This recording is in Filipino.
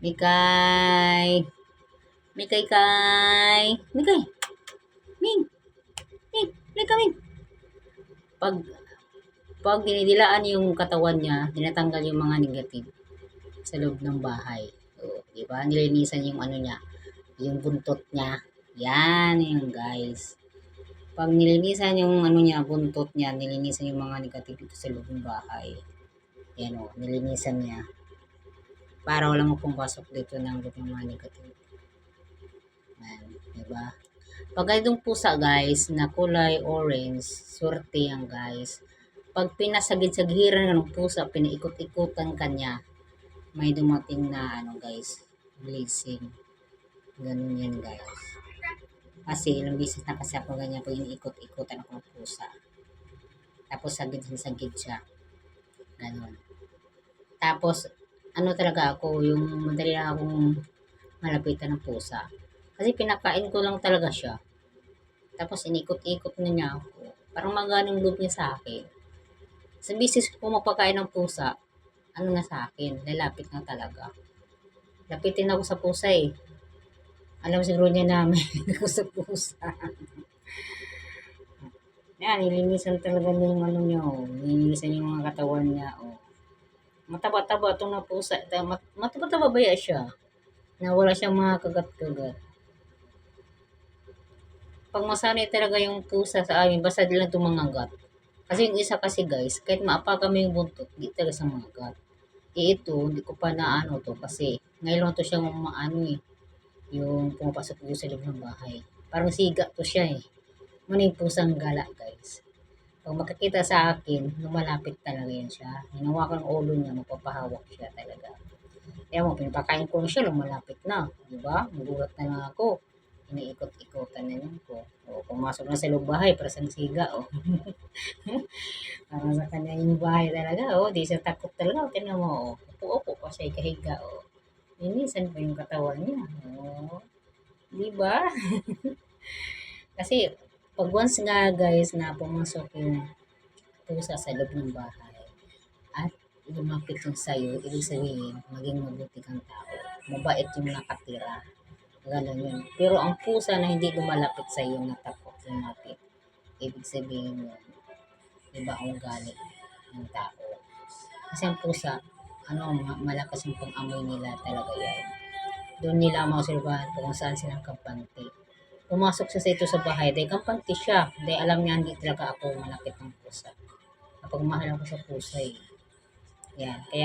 Mikay. Mikay kay. Mikay. Ming. Ming. Mikay Ming. Pag dinidilaan yung katawan niya, dinatanggal yung mga negative sa loob ng bahay. So, di ba? Nilinisan yung ano niya, yung buntot niya. Yan, yung guys. Pag nilinisan yung ano niya, buntot niya, nilinisan yung mga negative dito sa loob ng bahay. Yan o, nilinisan niya. Para walang pumasok dito ng loob ng mga negative. Yan, di ba? Pag itong pusa guys, na kulay orange, swerte yan guys. Pag pinasagid-sagiran ng pusa, pinaikot-ikutan kanya, may dumating na ano guys, blessing. Ganun yan guys. Kasi ilang beses na kasi ako ganyan pag iniikot-ikutan ako ng pusa. Tapos sagid siya. Ganun. Tapos, ano talaga ako, yung madali na akong malapitan ng pusa. Kasi pinakain ko lang talaga siya. Tapos inikot-ikot na niya ako. Parang maganong loob niya sa akin. Sa bisis ko mapakain ng pusa, ano na sa akin, lalapit na talaga. Lapitin ako sa pusa eh. Alam siguro niya namin ako sa pusa. Yan, nilinisan talaga niya yung ano niya oh. Nilinisan yung mga katawan niya oh. Mataba-taba itong na pusa. Mataba-taba ba siya? Na wala siyang mga kagat-kagat. Pag masanay talaga yung pusa sa amin, basta di lang tumangagat. Kasi yung isa kasi guys, kahit maapa kami yung buntot, di talaga sa mangagat. Ito, hindi ko pa na ano to kasi ngayon lang to siya maano eh. Yung pumapasok dito sa loob ng bahay. Parang siga to siya eh. Muna yung pusang gala guys. Pag makakita sa akin, lumalapit talaga yan siya. Hinawakan ang ulo niya, mapapahawak siya talaga. Kaya mo, pinapakain ko na siya, lumalapit na. Diba? Magulat na lang ako. Iniikot-ikotan na yun ko. O, pumasok na sa loob bahay, para sa siga. O. Parang sa kanya yung bahay talaga. O, di siya takot talaga. O, tinan mo. O. Upo-upo pa siya, kahiga. O. Linisan pa yung katawan niya. O. Diba? Kasi, pag once nga guys na pumasok yung pusa sa loob ng bahay at lumapit yung sayo, ibig sabihin, maging mabuti kang tao. Mabait yung nakatira. Ganun yun. Pero ang pusa na hindi lumalapit sa iyo na takot lumapit, ibig sabihin yun, iba ang ugali ng tao. Kasi ang pusa, ano, malakas yung pang-amoy nila talaga yan. Doon nila mausulbahan kung saan silang kampante. Pumasok siya sa ito sa bahay, dahil kampante siya. Dahil alam niya hindi talaga ako malapit ng pusa. Kapag mahal ako sa pusa eh. Yan. Kaya